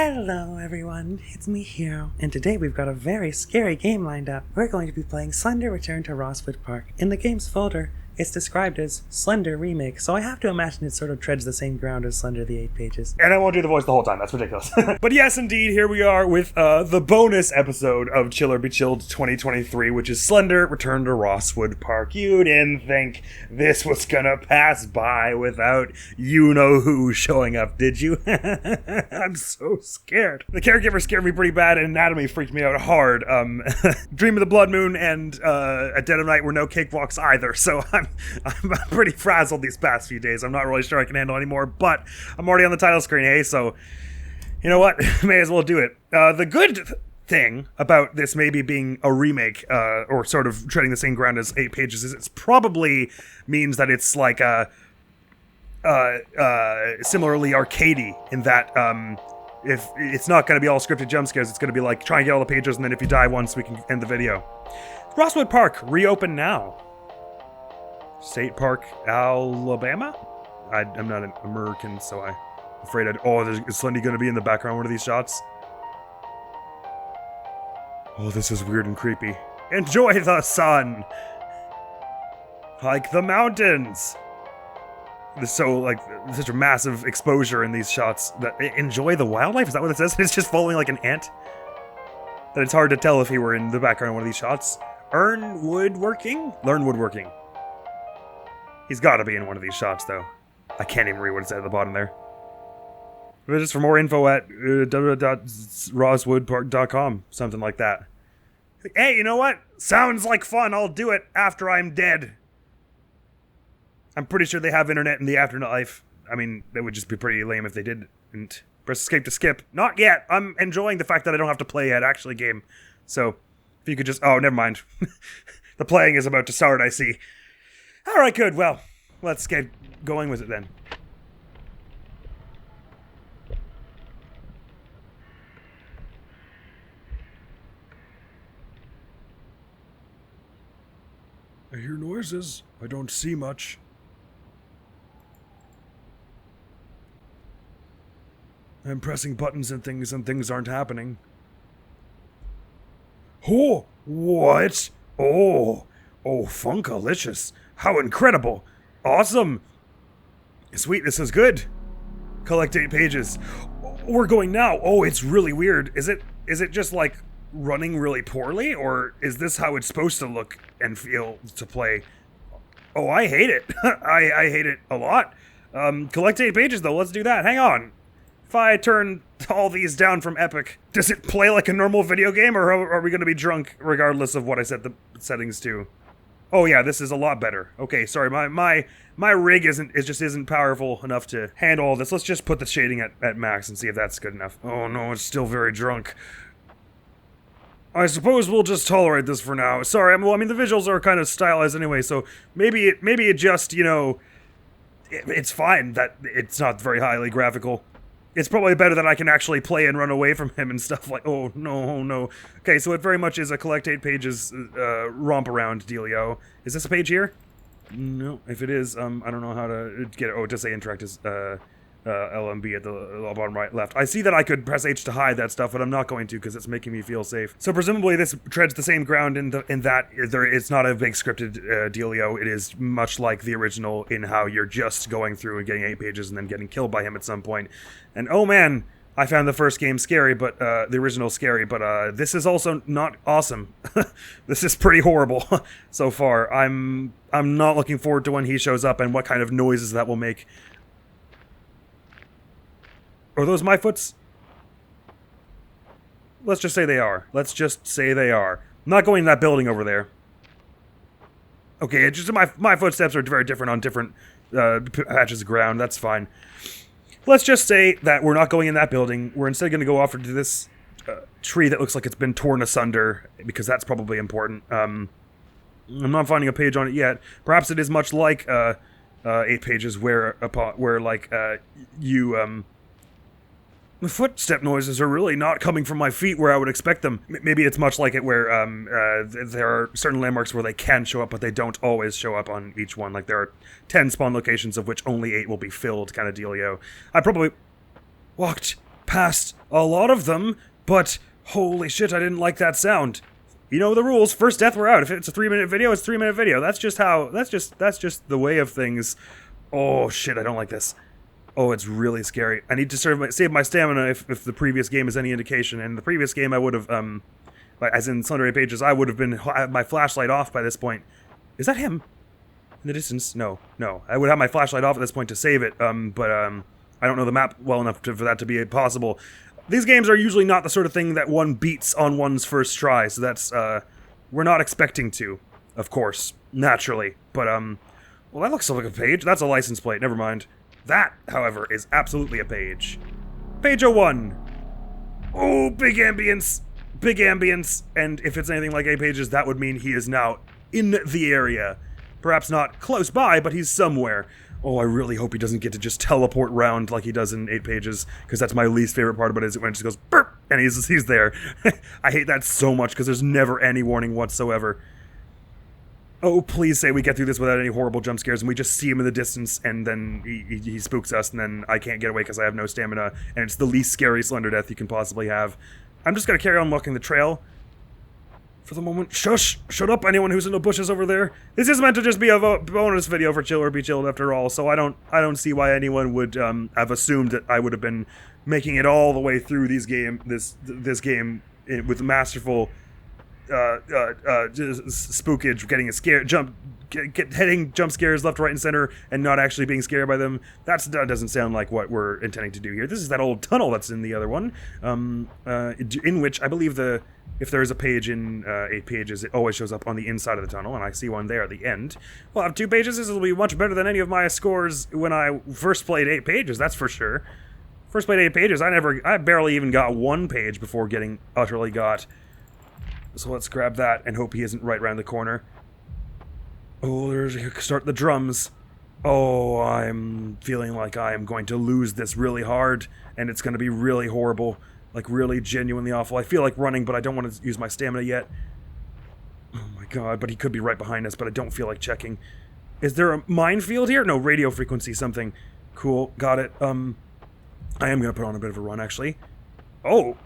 Hello everyone, it's me Hero, and today we've got a very scary game lined up. We're going to be playing Slender Return to Rosswood Park. In the game's folder, it's described as Slender Remake, so I have to imagine it sort of treads the same ground as Slender the 8 Pages. And I won't do the voice the whole time, that's ridiculous. But yes, indeed, here we are with the bonus episode of Chill or Be Chilled 2023, which is Slender Return to Rosswood Park. You didn't think this was gonna pass by without you-know-who showing up, did you? I'm so scared. The caregiver scared me pretty bad, and Anatomy freaked me out hard. Dream of the Blood Moon and A Dead of Night were no cakewalks either, so I'm pretty frazzled these past few days. I'm not really sure I can handle anymore, but I'm already on the title screen, hey, so you know what? May as well do it. The good thing about this maybe being a remake, or sort of treading the same ground as 8 Pages, is it probably means that it's like a similarly arcadey in that if it's not going to be all scripted jump scares, it's going to be like try and get all the pages, and then if you die once, we can end the video. Rosswood Park, reopen now. State Park, Alabama? I'm not an American, so I'm afraid is Slendy going to be in the background one of these shots? Oh, this is weird and creepy. Enjoy the sun! Hike the mountains! There's such a massive exposure in these shots. Enjoy the wildlife? Is that what it says? It's just following like an ant? That it's hard to tell if he were in the background of one of these shots. Learn woodworking? He's gotta be in one of these shots, though. I can't even read what it said at the bottom there. Just for more info at www.rosswoodpark.com, something like that. Hey, you know what? Sounds like fun. I'll do it after I'm dead. I'm pretty sure they have internet in the afterlife. I mean, that would just be pretty lame if they didn't. Press escape to skip. Not yet. I'm enjoying the fact that I don't have to play yet, actually, game. So, if you could just... Oh, never mind. The playing is about to start, I see. Alright, good. Well, let's get going with it then. I hear noises. I don't see much. I'm pressing buttons and things aren't happening. Oh, what? Oh, Funkalicious. How incredible. Awesome. Sweet, this is good. Collect 8 pages. We're going now. Oh, it's really weird. Is it just like running really poorly, or is this how it's supposed to look and feel to play? Oh, I hate it. I hate it a lot. Collect 8 pages though. Let's do that. Hang on. If I turn all these down from Epic, does it play like a normal video game, or are we going to be drunk regardless of what I set the settings to? Oh yeah, this is a lot better. Okay, sorry, my rig isn't powerful enough to handle all this. Let's just put the shading at max and see if that's good enough. Oh no, it's still very drunk. I suppose we'll just tolerate this for now. Sorry, the visuals are kind of stylized anyway, so maybe it just, you know, it's fine that it's not very highly graphical. It's probably better that I can actually play and run away from him and stuff like, oh no. Okay, so it very much is a collect 8 pages romp around dealio. Is this a page here? No, if it is, I don't know how to get it. Oh, it does say interact as LMB at the bottom right left. I see that I could press H to hide that stuff, but I'm not going to because it's making me feel safe. So presumably this treads the same ground in that it's not a big scripted dealio. It is much like the original in how you're just going through and getting 8 pages and then getting killed by him at some point. And oh man, I found the first game scary, but the original scary, but this is also not awesome. This is pretty horrible so far. I'm not looking forward to when he shows up and what kind of noises that will make. Are those my foots? Let's just say they are. I'm not going in that building over there. Okay, it's just my footsteps are very different on different patches of ground. That's fine. Let's just say that we're not going in that building. We're instead going to go off to this tree that looks like it's been torn asunder, because that's probably important. I'm not finding a page on it yet. Perhaps it is much like 8 pages where the footstep noises are really not coming from my feet where I would expect them. Maybe it's much like it where there are certain landmarks where they can show up, but they don't always show up on each one. Like there are 10 spawn locations of which only 8 will be filled kind of dealio. I probably walked past a lot of them, but holy shit, I didn't like that sound. You know the rules. First death, we're out. If it's a 3-minute video, it's a 3-minute video. That's just the way of things. Oh shit, I don't like this. Oh, it's really scary. I need to save my stamina if the previous game is any indication. And the previous game I would have, as in Slender 8 Pages, I would have been my flashlight off by this point. Is that him? In the distance? No. I would have my flashlight off at this point to save it, but I don't know the map well enough for that to be possible. These games are usually not the sort of thing that one beats on one's first try, so that's, we're not expecting to, of course, naturally. But, well, that looks like a page. That's a license plate, never mind. That, however, is absolutely a page. Page 01. Oh, big ambience. Big ambience. And if it's anything like 8 Pages, that would mean he is now in the area. Perhaps not close by, but he's somewhere. Oh, I really hope he doesn't get to just teleport round like he does in 8 Pages, because that's my least favorite part about it, is when it just goes, burp, and he's there. I hate that so much, because there's never any warning whatsoever. Oh, please say we get through this without any horrible jump scares, and we just see him in the distance, and then he spooks us, and then I can't get away because I have no stamina, and it's the least scary Slender death you can possibly have. I'm just going to carry on walking the trail. For the moment, shush! Shut up, anyone who's in the bushes over there. This is meant to just be a bonus video for Chill or Be Chilled after all, so I don't see why anyone would have assumed that I would have been making it all the way through this game with masterful spookage, getting a scare, hitting jump scares left, right, and center, and not actually being scared by them. That doesn't sound like what we're intending to do here. This is that old tunnel that's in the other one, in which I believe if there is a page in 8 Pages, it always shows up on the inside of the tunnel, and I see one there at the end. We'll have 2 pages. This will be much better than any of my scores when I first played 8 Pages, that's for sure. First played 8 Pages, I barely even got 1 page before getting utterly got. So let's grab that and hope he isn't right around the corner. Oh, start the drums. Oh, I'm feeling like I am going to lose this really hard, and it's going to be really horrible. Like, really genuinely awful. I feel like running, but I don't want to use my stamina yet. Oh my god, but he could be right behind us, but I don't feel like checking. Is there a minefield here? No, radio frequency something. Cool, got it. I am going to put on a bit of a run, actually. Oh,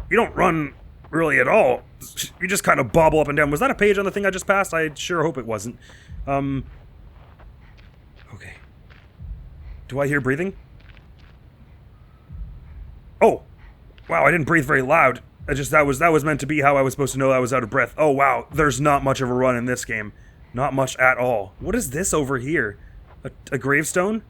you don't run really at all. You just kind of bobble up and down. Was that a page on the thing I just passed? I sure hope it wasn't. Okay. Do I hear breathing? Oh! Wow, I didn't breathe very loud. That was meant to be how I was supposed to know I was out of breath. Oh wow, there's not much of a run in this game. Not much at all. What is this over here? A gravestone?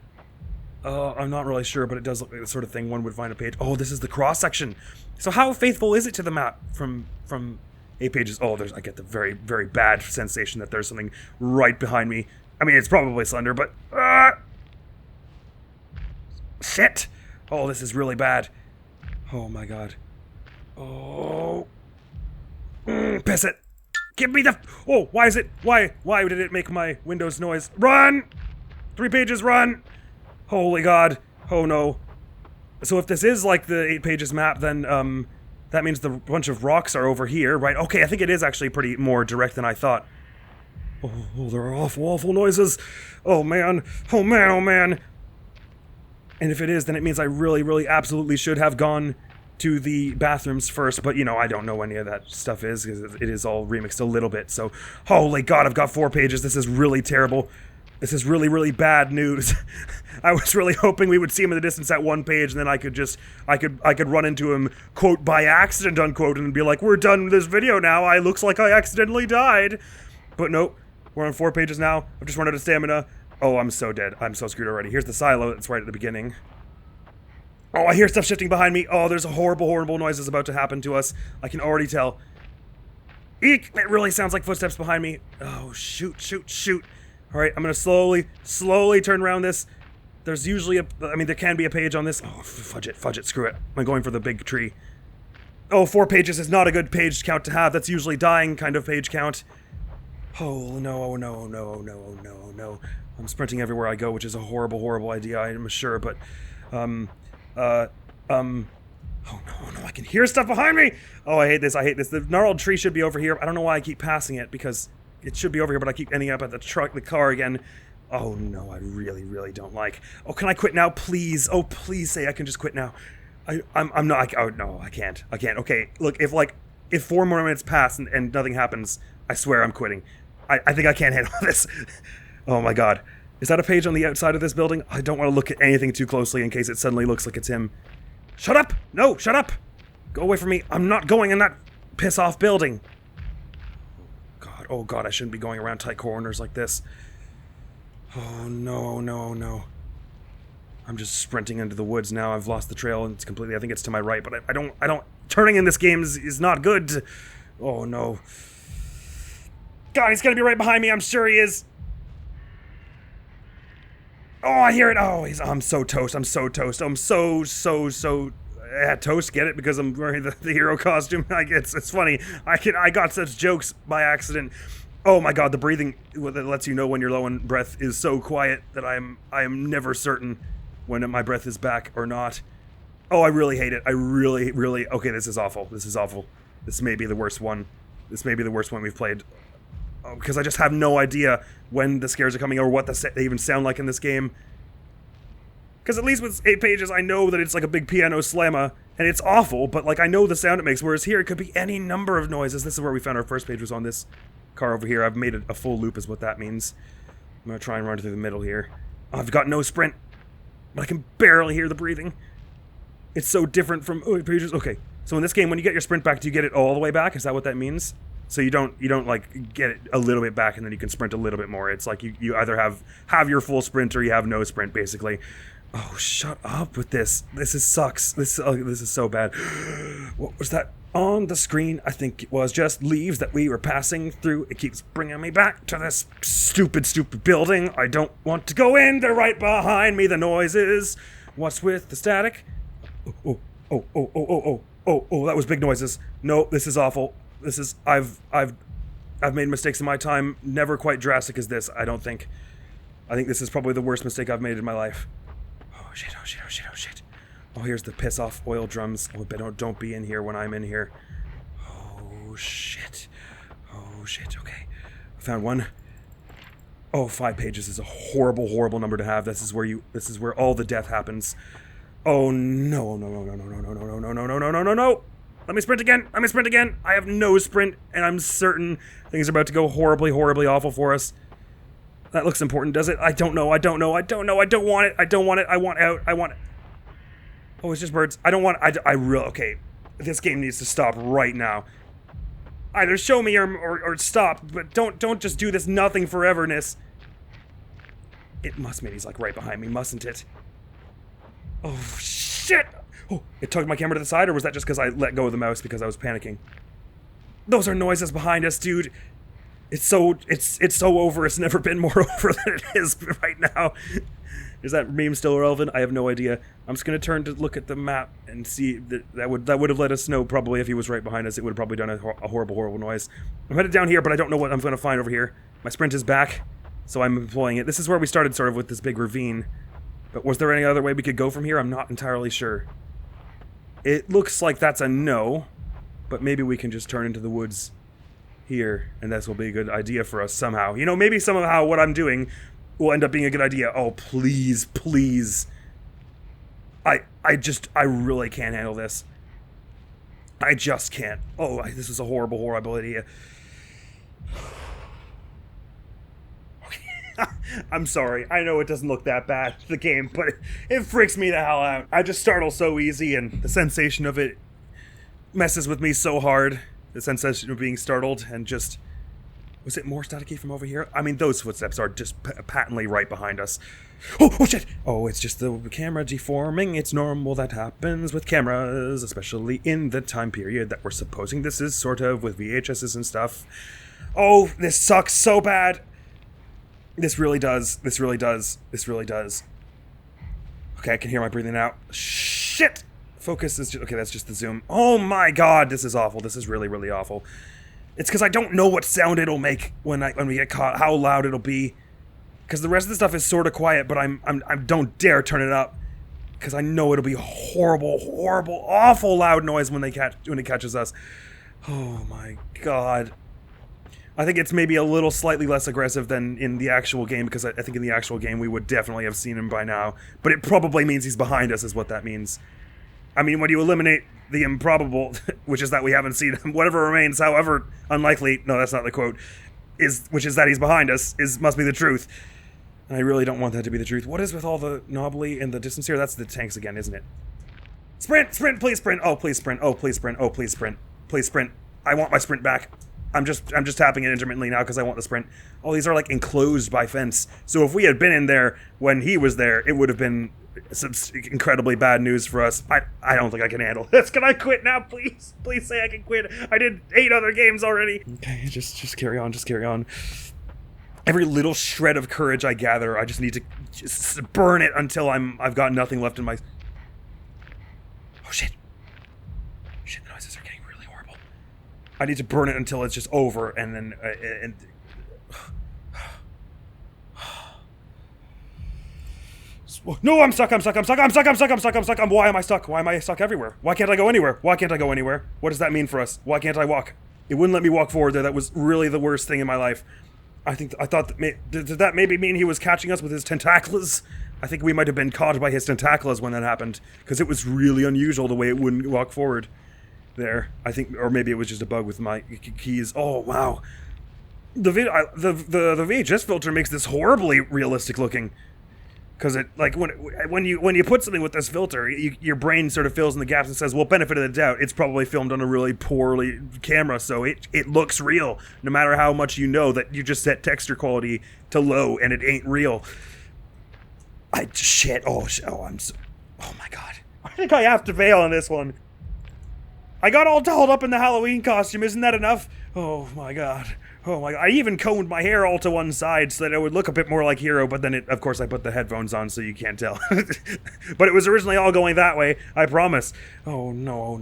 I'm not really sure, but it does look like the sort of thing one would find a page. Oh, this is the cross section. So how faithful is it to the map from 8 Pages? Oh, I get the very, very bad sensation that there's something right behind me. I mean, it's probably Slender, but shit! Oh, this is really bad. Oh my god. Oh. Piss it. Give me the... Oh, why is it... Why did it make my Windows noise? Run! 3 Pages, run! Holy god. Oh no. So if this is like the 8 Pages map, then, that means the bunch of rocks are over here, right? Okay, I think it is actually pretty more direct than I thought. Oh, there are awful, awful noises. Oh man. Oh man, oh man. And if it is, then it means I really, really absolutely should have gone to the bathrooms first, but, you know, I don't know any of that stuff is, because it is all remixed a little bit, so... Holy god, I've got 4 pages, this is really terrible. This is really, really bad news. I was really hoping we would see him in the distance at 1 page, and then I could run into him, quote, by accident, unquote, and be like, we're done with this video now, I looks like I accidentally died. But nope, we're on 4 pages now, I've just run out of stamina. Oh, I'm so dead. I'm so screwed already. Here's the silo that's right at the beginning. Oh, I hear stuff shifting behind me. Oh, there's a horrible, horrible noise that's about to happen to us. I can already tell. Eek! It really sounds like footsteps behind me. Oh, shoot, shoot, shoot. Alright, I'm gonna slowly turn around this. There's usually there can be a page on this. Oh, fudge it, screw it. I'm going for the big tree. Oh, 4 pages is not a good page count to have. That's usually dying kind of page count. Oh, no, oh, no, oh, no, oh, no, oh, no, oh, no. I'm sprinting everywhere I go, which is a horrible, horrible idea, I'm sure, but, oh no, I can hear stuff behind me! Oh, I hate this. The gnarled tree should be over here. I don't know why I keep passing it, because it should be over here, but I keep ending up at the car again. Oh no, I really, really don't like. Oh, can I quit now, please? Oh, please say I can just quit now. I'm not. Oh no, I can't. Okay, look, if 4 more minutes pass and nothing happens, I swear I'm quitting. I think I can't handle this. Oh my god. Is that a page on the outside of this building? I don't want to look at anything too closely in case it suddenly looks like it's him. Shut up! No, shut up! Go away from me. I'm not going in that piss-off building. Oh god, I shouldn't be going around tight corners like this. Oh no. I'm just sprinting into the woods now. I've lost the trail and it's completely, I think it's to my right, but I don't, turning in this game is not good. Oh no. God, he's gonna be right behind me, I'm sure he is. Oh, I hear it. Oh, I'm so toast. I'm so toast. Toast, get it? Because I'm wearing the hero costume. Like, it's funny. I got such jokes by accident. Oh my god, the breathing that lets you know when you're low on breath is so quiet that I am never certain when my breath is back or not. Oh, I really hate it. I really, okay, this is awful. This may be the worst one. We've played. Because I just have no idea when the scares are coming or what they even sound like in this game. Because at least with 8 pages, I know that it's like a big piano slammer, and it's awful, but like I know the sound it makes, whereas here it could be any number of noises. This is where we found our first page, was on this car over here. I've made a full loop is what that means. I'm going to try and run through the middle here. I've got no sprint, but I can barely hear the breathing. It's so different from pages. Okay, so in this game, when you get your sprint back, do you get it all the way back? Is that what that means? So you don't like get it a little bit back and then you can sprint a little bit more. It's like you either have your full sprint or you have no sprint, basically. Oh, shut up with this. This sucks. This is so bad. What was that on the screen? I think it was just leaves that we were passing through. It keeps bringing me back to this stupid building. I don't want to go in. They're right behind me. The noises. What's with the static? Oh, that was big noises. No, this is awful. This is, I've made mistakes in my time, never quite drastic as this, I don't think. I think this is probably the worst mistake I've made in my life. Oh shit. Oh, here's the piss off oil drums. Oh, but don't be in here when I'm in here. Oh shit, okay. I found one. Oh, 5 pages is a horrible number to have. This is where all the death happens. Oh no. Let me sprint again. I have no sprint, and I'm certain things are about to go horribly awful for us. That looks important, does it? I don't know. I don't want it. I want out. Oh, it's just birds. I don't want, okay. This game needs to stop right now. Either show me or stop, but don't just do this nothing foreverness. It must mean he's like right behind me, mustn't it? Oh, shit! Oh, it tugged my camera to the side, or was that just because I let go of the mouse because I was panicking? Those are noises behind us, dude. It's so over. It's never been more over than it is right now. Is that meme still relevant? I have no idea. I'm just gonna turn to look at the map and see that would have let us know probably if he was right behind us. It would have probably done a horrible noise. I'm headed down here, but I don't know what I'm gonna find over here. My sprint is back, so I'm employing it. This is where we started, sort of with this big ravine. But was there any other way we could go from here? I'm not entirely sure. It looks like that's a no, but maybe we can just turn into the woods here, and this will be a good idea for us somehow. You know, maybe somehow what I'm doing will end up being a good idea. Oh, please. I really can't handle this. I just can't. Oh, this is a horrible idea. I'm sorry. I know it doesn't look that bad, the game, but it freaks me the hell out. I just startle so easy, and the sensation of it messes with me so hard. The sensation of being startled, and just... Was it more staticky from over here? I mean, those footsteps are just patently right behind us. Oh, shit! Oh, it's just the camera deforming. It's normal, that happens with cameras, especially in the time period that we're supposing this is, sort of, with VHSs and stuff. Oh, this sucks so bad! This really does. Okay, I can hear my breathing out. Shit! Focus is just... Okay, that's just the zoom. Oh my god, this is awful. This is really awful. It's because I don't know what sound it'll make when we get caught, how loud it'll be. Because the rest of the stuff is sort of quiet, but I don't dare turn it up. Because I know it'll be horrible, awful loud noise when it catches us. Oh my god. I think it's maybe a little slightly less aggressive than in the actual game, because I think in the actual game we would definitely have seen him by now. But it probably means he's behind us is what that means. I mean, when you eliminate the improbable, which is that we haven't seen him, whatever remains, however unlikely, no, that's not the quote, which is that he's behind us, must be the truth. And I really don't want that to be the truth. What is with all the knobbly and the distance here? That's the tanks again, isn't it? Sprint, sprint, please sprint. Oh, please sprint. Oh, please sprint. Oh, please sprint. Please sprint. I want my sprint back. I'm just tapping it intermittently now because I want the sprint. Oh, these are like enclosed by fence. So if we had been in there when he was there, it would have been some incredibly bad news for us. I don't think I can handle this. Can I quit now, please? Please say I can quit. I did 8 other games already. Okay, just carry on. Just carry on. Every little shred of courage I gather, I just need to just burn it until I've got nothing left in my... Oh, shit. Shit, the noises are getting really horrible. I need to burn it until it's just over, and then... No, I'm stuck. Why am I stuck? Why am I stuck everywhere? Why can't I go anywhere? Why can't I go anywhere? What does that mean for us? Why can't I walk? It wouldn't let me walk forward there. That was really the worst thing in my life. I thought that did that maybe mean he was catching us with his tentacles? I think we might have been caught by his tentacles when that happened, because it was really unusual the way it wouldn't walk forward there. I think, or maybe it was just a bug with my keys. Oh, wow. The VHS filter makes this horribly realistic looking. Because it, like, when you put something with this filter, your brain sort of fills in the gaps and says, well, benefit of the doubt, it's probably filmed on a really poorly camera, so it looks real, no matter how much you know that you just set texture quality to low and it ain't real. Oh my god. I think I have to fail on this one. I got all dolled up in the Halloween costume, isn't that enough? Oh my god. Oh my god. I even combed my hair all to one side so that it would look a bit more like Hero, but then of course I put the headphones on so you can't tell. But it was originally all going that way, I promise. Oh no,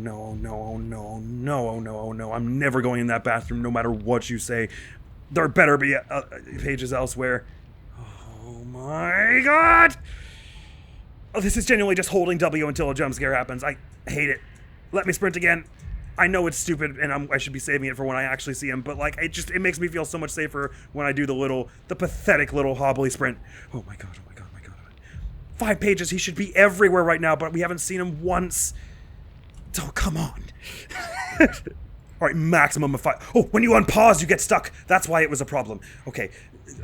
I'm never going in that bathroom no matter what you say. There better be pages elsewhere. Oh my god! Oh, this is genuinely just holding W until a jump scare happens. I hate it. Let me sprint again. I know it's stupid and I should be saving it for when I actually see him, but like, it makes me feel so much safer when I do the pathetic little hobbly sprint. Oh my god. 5 pages, he should be everywhere right now, but we haven't seen him once. Oh, come on. Alright, maximum of 5. Oh, when you unpause, you get stuck. That's why it was a problem. Okay,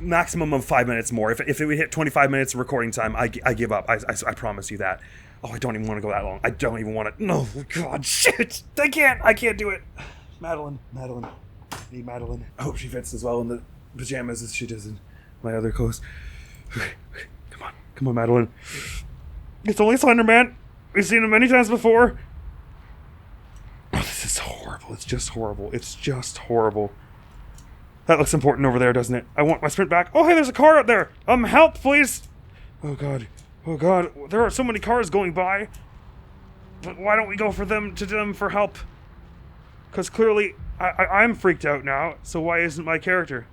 maximum of 5 minutes more. If it would hit 25 minutes of recording time, I give up. I promise you that. Oh, I don't even want to go that long. I don't even want to. No, god, shit. I can't do it. Madeline. I need Madeline. I hope she fits as well in the pajamas as she does in my other clothes. Okay. Come on, Madeline. It's only Slender Man. We've seen him many times before. Oh, this is horrible. It's just horrible. That looks important over there, doesn't it? I want my sprint back. Oh, hey, there's a car up there. Help, please. Oh, God. There are so many cars going by. But why don't we go to them for help? Because clearly, I'm freaked out now, so why isn't my character?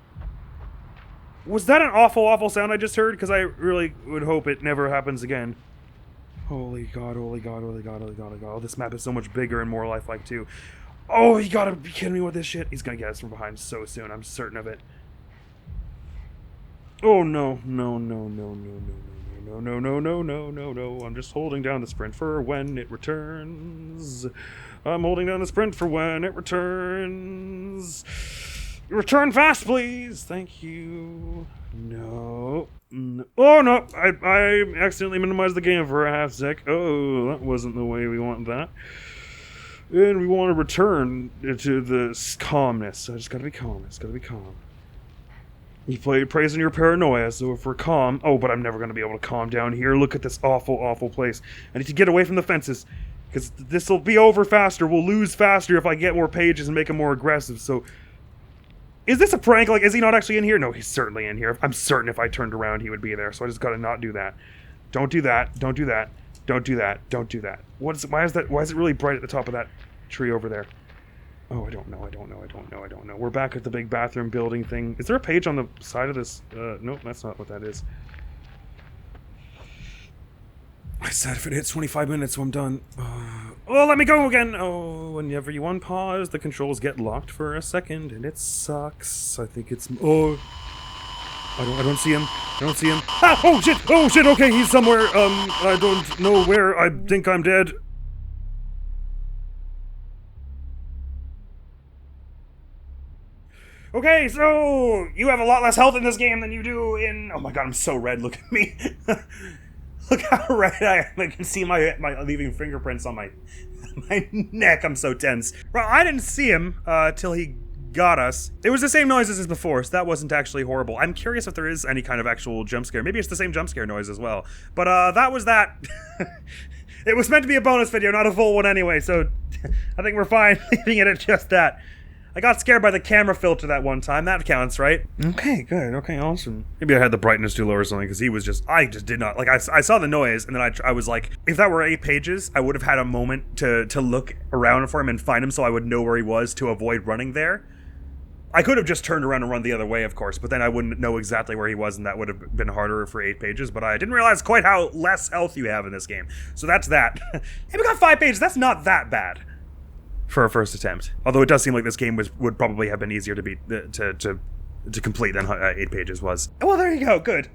Was that an awful sound I just heard? Because I really would hope it never happens again. Holy god. Oh, this map is so much bigger and more lifelike, too. Oh, you gotta be kidding me with this shit. He's gonna get us from behind so soon, I'm certain of it. Oh, no. I'm just holding down the sprint for when it returns. Return fast, please. Thank you. No. Oh, no. I accidentally minimized the game for a half sec. Oh, that wasn't the way we want that. And we want to return to the calmness. So I just gotta be calm. You play praising your paranoia, so if we're calm... Oh, but I'm never going to be able to calm down here. Look at this awful place. I need to get away from the fences, because this will be over faster. We'll lose faster if I get more pages and make him more aggressive, so... Is this a prank? Like, is he not actually in here? No, he's certainly in here. I'm certain if I turned around, he would be there, so I just got to not do that. Don't do that. Why is it really bright at the top of that tree over there? Oh, I don't know. We're back at the big bathroom building thing. Is there a page on the side of this? Nope, that's not what that is. I said if it hits 25 minutes, I'm done. Oh, let me go again! Oh, whenever you unpause, the controls get locked for a second, and it sucks. I think it's... Oh, I don't see him. Ah! Oh, shit! Okay, he's somewhere. I don't know where. I think I'm dead. Okay, so you have a lot less health in this game than you do in... Oh my god, I'm so red. Look at me. Look how red I am. I can see my leaving fingerprints on my neck. I'm so tense. Well, I didn't see him till he got us. It was the same noises as before, so that wasn't actually horrible. I'm curious if there is any kind of actual jump scare. Maybe it's the same jump scare noise as well. But that was that. It was meant to be a bonus video, not a full one anyway, so I think we're fine leaving it at just that. I got scared by the camera filter that one time. That counts, right? Okay, good. Okay, awesome. Maybe I had the brightness too low or something, because I just did not, like, I saw the noise, and then I was like, if that were 8 pages, I would have had a moment to look around for him and find him so I would know where he was to avoid running there. I could have just turned around and run the other way, of course, but then I wouldn't know exactly where he was, and that would have been harder for 8 pages, but I didn't realize quite how less health you have in this game. So that's that. Hey, we got 5 pages. That's not that bad for a first attempt. Although it does seem like this game would probably have been easier to beat, to complete than 8 pages was. Well, there you go. Good.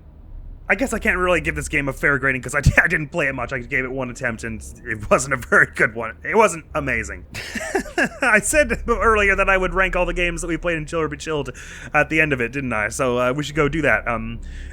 I guess I can't really give this game a fair grading because I didn't play it much. I gave it 1 attempt and it wasn't a very good one. It wasn't amazing. I said earlier that I would rank all the games that we played in Chill or Be Chilled at the end of it, didn't I? So we should go do that.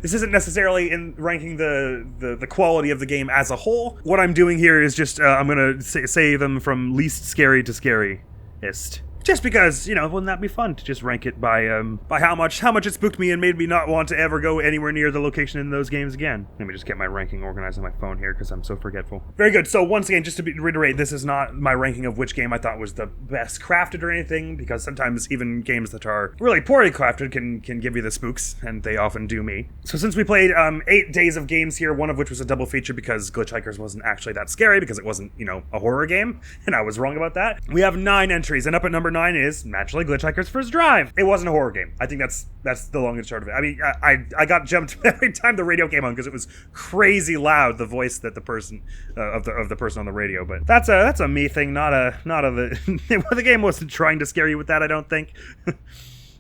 This isn't necessarily in ranking the quality of the game as a whole. What I'm doing here is just I'm going to say them from least scary to scariest. Just because, you know, wouldn't that be fun to just rank it by how much it spooked me and made me not want to ever go anywhere near the location in those games again. Let me just get my ranking organized on my phone here because I'm so forgetful. Very good. So once again, just to reiterate, this is not my ranking of which game I thought was the best crafted or anything, because sometimes even games that are really poorly crafted can give you the spooks, and they often do me. So since we played 8 days of games here, one of which was a double feature because Glitch Hikers wasn't actually that scary because it wasn't, you know, a horror game, and I was wrong about that. We have 9 entries, and up at number 9 is naturally Glitch Hiker's First Drive. It wasn't a horror game. I think that's the long and short of it. I mean, I got jumped every time the radio came on because it was crazy loud, the voice that the person of the person on the radio. But that's a me thing, not a the game wasn't trying to scare you with that, I don't think.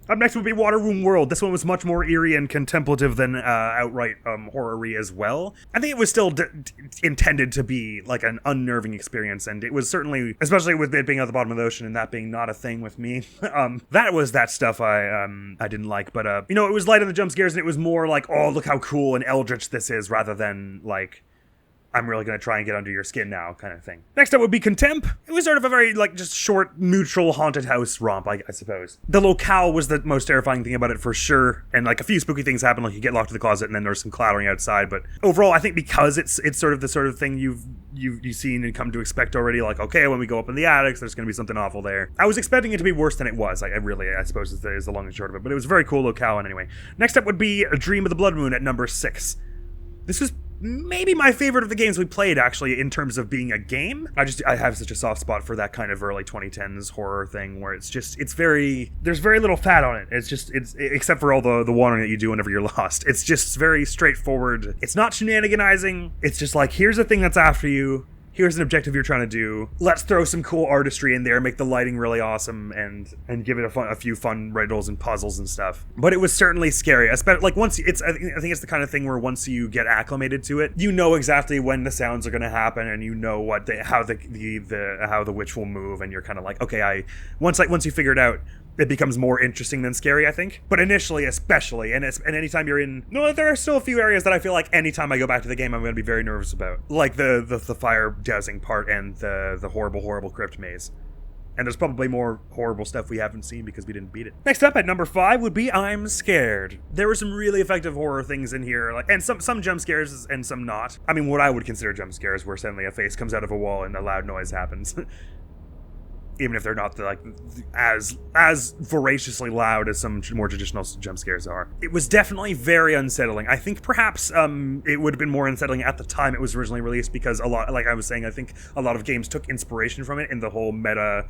Up next would be Waterwomb World. This one was much more eerie and contemplative than outright horror-y as well. I think it was still intended to be like an unnerving experience, and it was certainly, especially with it being at the bottom of the ocean and that being not a thing with me, that was that stuff I didn't like. But you know, it was light on the jump scares, and it was more like, oh, look how cool and eldritch this is, rather than like, I'm really going to try and get under your skin now, kind of thing. Next up would be Contempt. It was sort of a very, like, just short, neutral haunted house romp, I suppose. The locale was the most terrifying thing about it, for sure. And, like, a few spooky things happen, like you get locked in the closet and then there's some clattering outside. But overall, I think because it's sort of the sort of thing you've seen and come to expect already, like, okay, when we go up in the attics, there's going to be something awful there. I was expecting it to be worse than it was. I suppose is the long and short of it. But it was a very cool locale anyway. Next up would be A Dream of the Blood Moon at number 6. This was maybe my favorite of the games we played, actually, in terms of being a game. I have such a soft spot for that kind of early 2010s horror thing where there's very little fat on it. It's except for all the wandering that you do whenever you're lost. It's just very straightforward. It's not shenaniganizing. It's just like, here's a thing that's after you. Here's an objective you're trying to do. Let's throw some cool artistry in there, make the lighting really awesome, and give it a few fun riddles and puzzles and stuff. But it was certainly scary. Especially like I think it's the kind of thing where once you get acclimated to it, you know exactly when the sounds are going to happen, and you know how the witch will move, and you're kind of like, okay, once you figure it out, it becomes more interesting than scary, I think. But initially, especially, and anytime you're in... No, there are still a few areas that I feel like anytime I go back to the game, I'm going to be very nervous about. Like the fire dousing part and the horrible, horrible crypt maze. And there's probably more horrible stuff we haven't seen because we didn't beat it. Next up at number 5 would be I'm Scared. There were some really effective horror things in here, and some jump scares and some not. I mean, what I would consider jump scares, where suddenly a face comes out of a wall and a loud noise happens. Even if they're not as voraciously loud as some more traditional jump scares are. It was definitely very unsettling. I think perhaps it would have been more unsettling at the time it was originally released, because like I was saying, I think a lot of games took inspiration from it in the whole meta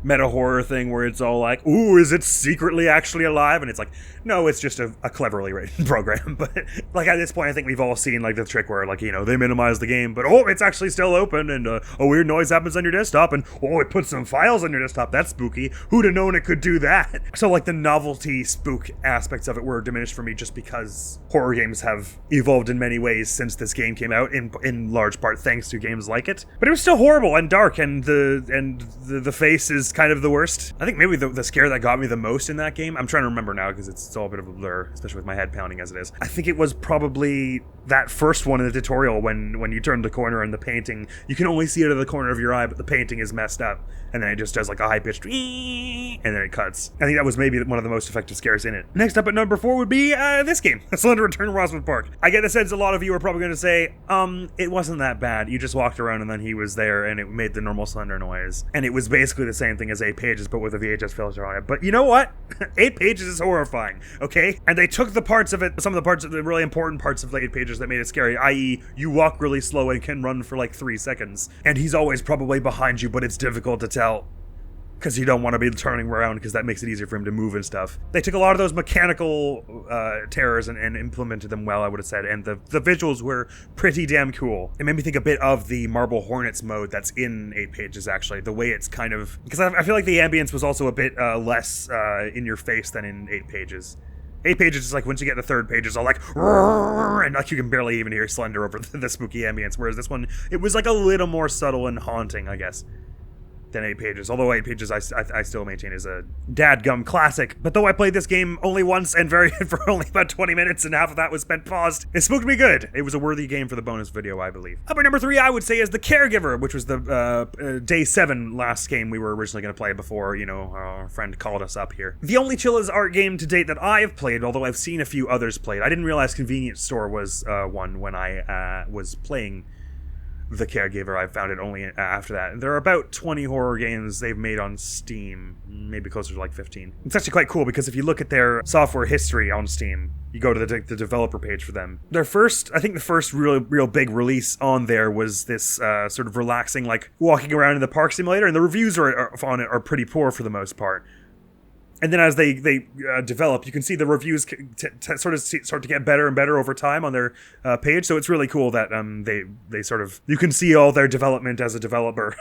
horror thing where it's all like, ooh, is it secretly actually alive? And it's like, no, it's just a cleverly written program. But like at this point, I think we've all seen like the trick where, like, you know, they minimize the game, but oh, it's actually still open, and a weird noise happens on your desktop, and oh, it puts some files on your desktop. That's spooky. Who'd have known it could do that? So like the novelty spook aspects of it were diminished for me, just because horror games have evolved in many ways since this game came out, in large part thanks to games like it. But it was still horrible and dark, and the face is was kind of the worst. I think maybe the scare that got me the most in that game, I'm trying to remember now because it's all a bit of a blur, especially with my head pounding as it is. I think it was probably that first one in the tutorial when you turn the corner and the painting, you can only see it out of the corner of your eye, but the painting is messed up. And then it just does like a high-pitched and then it cuts. I think that was maybe one of the most effective scares in it. Next up at number 4 would be this game, Slender Return to Rosswood Park. I get the sense a lot of you are probably going to say, it wasn't that bad. You just walked around and then he was there and it made the normal Slender noise. And it was basically the same thing as 8 pages, but with a VHS filter on it. But you know what? 8 pages is horrifying, okay? And they took the parts of it, some of the parts, the really important parts of the 8 pages that made it scary, i.e. you walk really slow and can run for like 3 seconds. And he's always probably behind you, but it's difficult to tell. Because you don't want to be turning around because that makes it easier for him to move and stuff. They took a lot of those mechanical terrors and implemented them well, I would have said, and the visuals were pretty damn cool. It made me think a bit of the Marble Hornets mode that's in 8 pages, actually. The way it's kind of... Because I feel like the ambience was also a bit less in your face than in 8 pages. 8 pages is like, once you get to the 3rd page, it's all like, and like you can barely even hear Slender over the spooky ambience, whereas this one, it was like a little more subtle and haunting, I guess, than 8 pages. Although 8 pages I still maintain is a dadgum classic. But though I played this game only once and for only about 20 minutes and half of that was spent paused, it spooked me good. It was a worthy game for the bonus video, I believe. Up at number 3, I would say, is The Caregiver, which was the day 7 last game we were originally going to play before, you know, our friend called us up here. The only Chilla's art game to date that I have played, although I've seen a few others played. I didn't realize Convenience Store was one when I was playing The Caregiver. I found it only after that. There are about 20 horror games they've made on Steam, maybe closer to like 15. It's actually quite cool because if you look at their software history on Steam, you go to the developer page for them. Their first, I think the first real big release on there was this sort of relaxing, like walking around in the park simulator, and the reviews on it are pretty poor for the most part. And then as they develop, you can see the reviews start to get better and better over time on their page. So it's really cool that they sort of, you can see all their development as a developer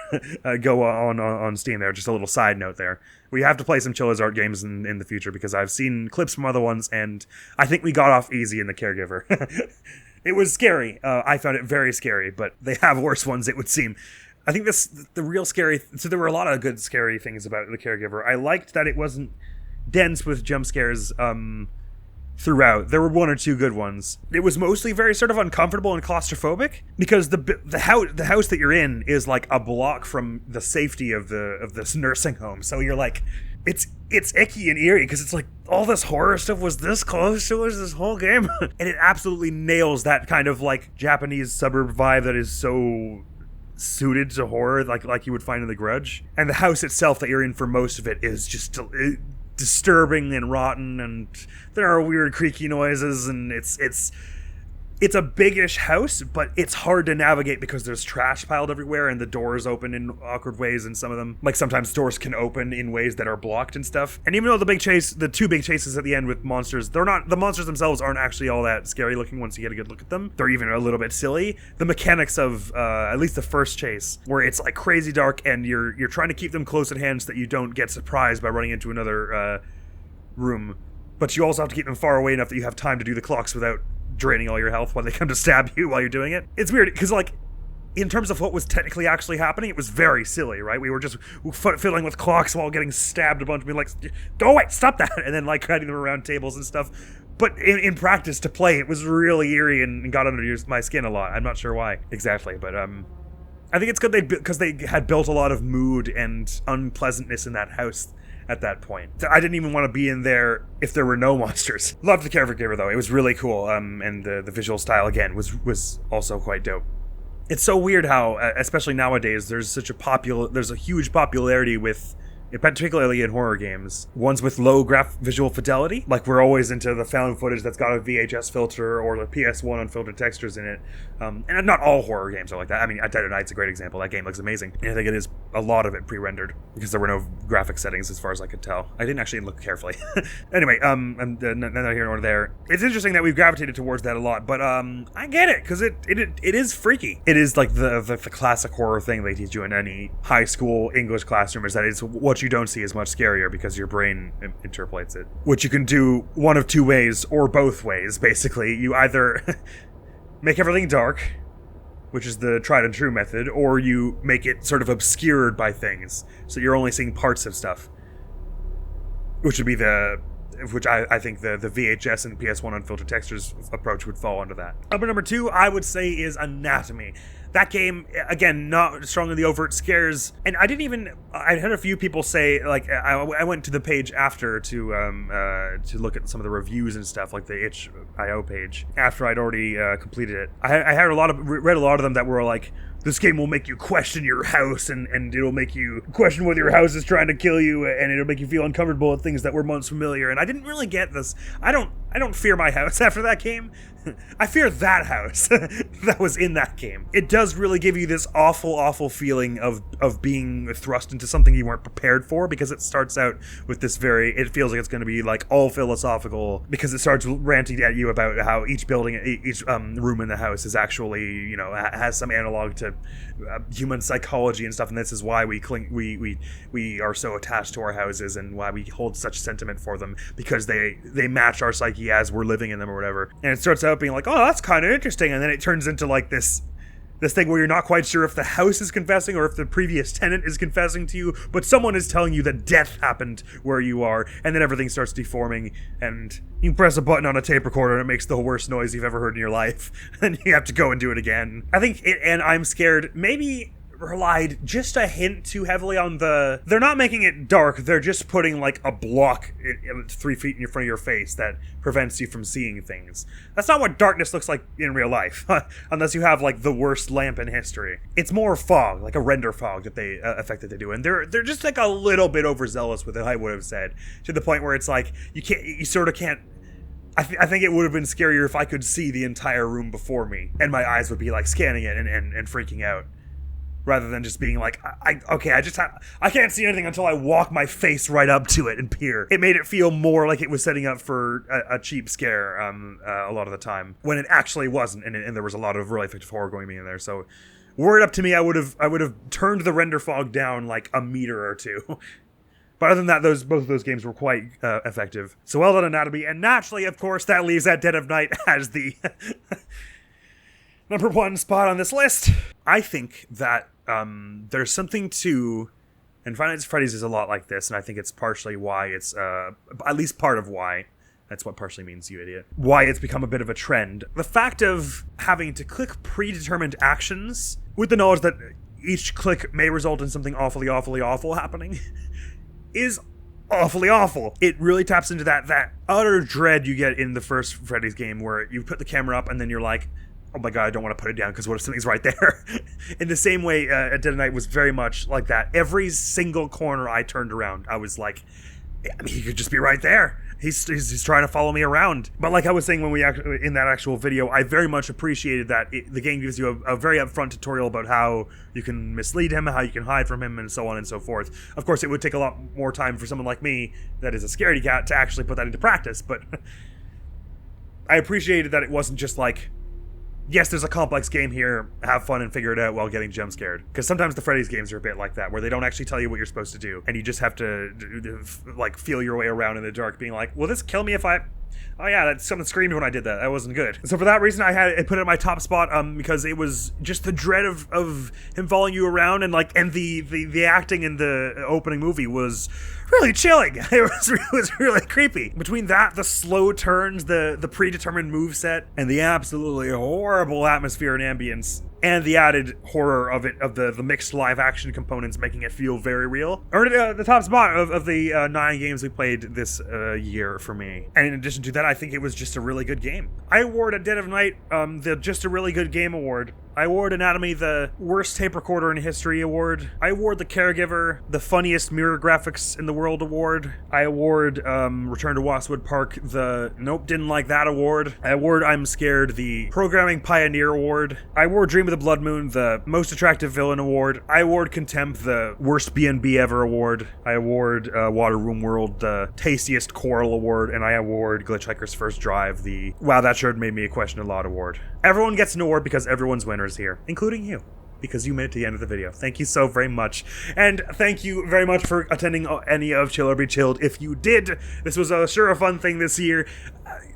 go on Steam there. Just a little side note there. We have to play some Chilla's art games in the future because I've seen clips from other ones and I think we got off easy in The Caregiver. It was scary. I found it very scary, but they have worse ones, it would seem. I think the real scary... So there were a lot of good scary things about The Caregiver. I liked that it wasn't dense with jump scares throughout. There were 1 or 2 good ones. It was mostly very sort of uncomfortable and claustrophobic because the house that you're in is like a block from the safety of this nursing home. So you're like... It's icky and eerie because it's like all this horror stuff was this close to us this whole game. And it absolutely nails that kind of like Japanese suburb vibe that is so... suited to horror like you would find in The Grudge. And the house itself that you're in for most of it is just disturbing and rotten, and there are weird creaky noises, and it's a big-ish house, but it's hard to navigate because there's trash piled everywhere and the doors open in awkward ways, and some of them, like sometimes doors can open in ways that are blocked and stuff. And even though the 2 big chases at the end with monsters, the monsters themselves aren't actually all that scary looking once you get a good look at them. They're even a little bit silly. The mechanics of at least the first chase, where it's like crazy dark and you're trying to keep them close at hand so that you don't get surprised by running into another room, but you also have to keep them far away enough that you have time to do the clocks without draining all your health when they come to stab you while you're doing it. It's weird because, like, in terms of what was technically actually happening, it was very silly, right? We were just fiddling with clocks while getting stabbed a bunch, being like, go away, stop that, and then like guiding them around tables and stuff. But in practice to play, it was really eerie and got under my skin a lot. I'm not sure why exactly, but I think it's good because they had built a lot of mood and unpleasantness in that house at that point. I didn't even want to be in there if there were no monsters. Loved The Caregiver though. It was really cool. And the visual style again was also quite dope. It's so weird how, especially nowadays, there's a huge popularity with, particularly in horror games, ones with low visual fidelity. Like we're always into the found footage that's got a VHS filter or the PS1 unfiltered textures in it. And not all horror games are like that. I mean, Dead of Night's a great example. That game looks amazing. And I think it is a lot of it pre-rendered because there were no graphic settings as far as I could tell. I didn't actually look carefully. Anyway, neither here nor there. It's interesting that we've gravitated towards that a lot, but I get it because it is freaky. It is like the classic horror thing they teach you in any high school English classroom is that it's what you don't see is much scarier because your brain interpolates it. Which you can do one of 2 ways or both ways, basically. You either make everything dark, which is the tried and true method, or you make it sort of obscured by things, so you're only seeing parts of stuff. Which would be I think the VHS and PS1 unfiltered textures approach would fall under that. Number 2, I would say, is Anatomy. That game, again, not strong in the overt scares, and I had a few people say, like, I went to the page after to look at some of the reviews and stuff, like the itch.io page, after I'd already completed it. I had read a lot of them that were like, this game will make you question your house, and it'll make you question whether your house is trying to kill you, and it'll make you feel uncomfortable with things that were once familiar. And I didn't really get this. I don't fear my house after that game. I fear that house that was in that game. It does really give you this awful, awful feeling of being thrust into something you weren't prepared for, because it starts out with this it feels like it's going to be like all philosophical, because it starts ranting at you about how each room in the house is actually, has some analog to human psychology and stuff, and this is why we are so attached to our houses, and why we hold such sentiment for them, because they match our psyche as we're living in them or whatever. And it starts out being like, oh, that's kind of interesting, and then it turns into like this thing where you're not quite sure if the house is confessing or if the previous tenant is confessing to you, but someone is telling you that death happened where you are, and then everything starts deforming, and you press a button on a tape recorder and it makes the worst noise you've ever heard in your life, and you have to go and do it again. I think it and I'm Scared maybe relied just a hint too heavily on they're not making it dark, they're just putting like a block 3 feet in front of your face that prevents you from seeing things. That's not what darkness looks like in real life, unless you have like the worst lamp in history. It's more fog, like a render fog that they effect that they do, and they're just like a little bit overzealous with it, I would have said, to the point where it's like you sort of can't. I think it would have been scarier if I could see the entire room before me, and my eyes would be like scanning it and freaking out, rather than just being like, I can't see anything until I walk my face right up to it and peer. It made it feel more like it was setting up for a cheap scare a lot of the time, when it actually wasn't, and there was a lot of really effective horror going in there. So, were it up to me, I would have turned the render fog down like a meter or two. But other than that, both of those games were quite effective. So well done, Anatomy, and naturally, of course, that leaves that Dead of Night as the number 1 spot on this list. I think that there's something to, and Five Nights at Freddy's is a lot like this, and I think it's partially why it's, at least part of why, that's what partially means, you idiot, why it's become a bit of a trend. The fact of having to click predetermined actions, with the knowledge that each click may result in something awfully, awfully awful happening, is awfully awful. It really taps into that utter dread you get in the first Freddy's game, where you put the camera up and then you're like, oh my god, I don't want to put it down because what if something's right there? In the same way, Dead of Night was very much like that. Every single corner I turned around, I was like, I mean, he could just be right there. He's trying to follow me around. But like I was saying when in that actual video, I very much appreciated that the game gives you a very upfront tutorial about how you can mislead him, how you can hide from him, and so on and so forth. Of course, it would take a lot more time for someone like me, that is a scaredy cat, to actually put that into practice, but I appreciated that it wasn't just like, yes, there's a complex game here, have fun and figure it out while getting jump scared. Because sometimes the Freddy's games are a bit like that, where they don't actually tell you what you're supposed to do, and you just have to like feel your way around in the dark, being like, will this kill me if I... Oh yeah, that something screamed when I did that. That wasn't good. So for that reason, I put it in my top spot, because it was just the dread of him following you around, and the acting in the opening movie was really chilling. It was really creepy. Between that, the slow turns, the predetermined moveset, and the absolutely horrible atmosphere and ambience, and the added horror of the mixed live action components, making it feel very real, earned the top spot of the 9 games we played this year for me. And in addition to that, I think it was just a really good game. I award a Dead of Night the Just a Really Good Game award. I award Anatomy the Worst Tape Recorder in History award. I award The Caregiver the Funniest Mirror Graphics in the World award. I award Return to Rosswood Park the Nope, Didn't Like That award. I award I'm Scared the Programming Pioneer award. I award Dream of the Blood Moon the Most Attractive Villain award. I award Contempt the Worst B&B Ever award. I award Water Room World the Tastiest Coral award. And I award Glitchhiker's First Drive the Wow, That Sure Made Me a Question a Lot award. Everyone gets an award because everyone's winners here, including you, because you made it to the end of the video. Thank you so very much. And thank you very much for attending any of Chill or Be Chilled. If you did, this was a fun thing this year.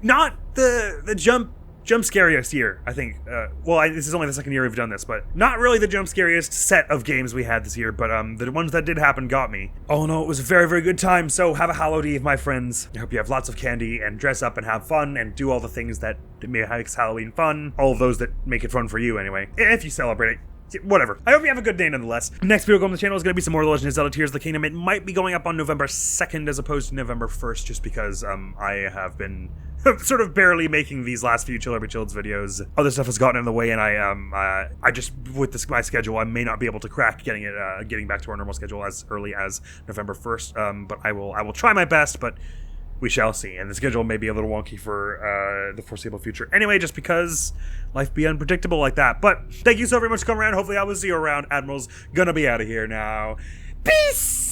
Not the jump jump scariest year, I think. This is only the second year we've done this, but not really the jump scariest set of games we had this year, but the ones that did happen got me. Oh no, it was a very, very good time, so have a Hallowed Eve, my friends. I hope you have lots of candy and dress up and have fun and do all the things that make Halloween fun. All of those that make it fun for you, anyway. If you celebrate it. Whatever. I hope you have a good day nonetheless. Next video on the channel is going to be some more The Legend of Zelda Tears of the Kingdom. It might be going up on November 2nd as opposed to November 1st, just because I have been sort of barely making these last few Chiller Be Chilleds videos. Other stuff has gotten in the way, and I just, with my schedule, I may not be able to crack getting back to our normal schedule as early as November 1st, but I will try my best, but we shall see, and the schedule may be a little wonky for the foreseeable future. Anyway, just because life be unpredictable like that. But thank you so very much for coming around. Hopefully I will see you around. Admiral's gonna be out of here now. Peace!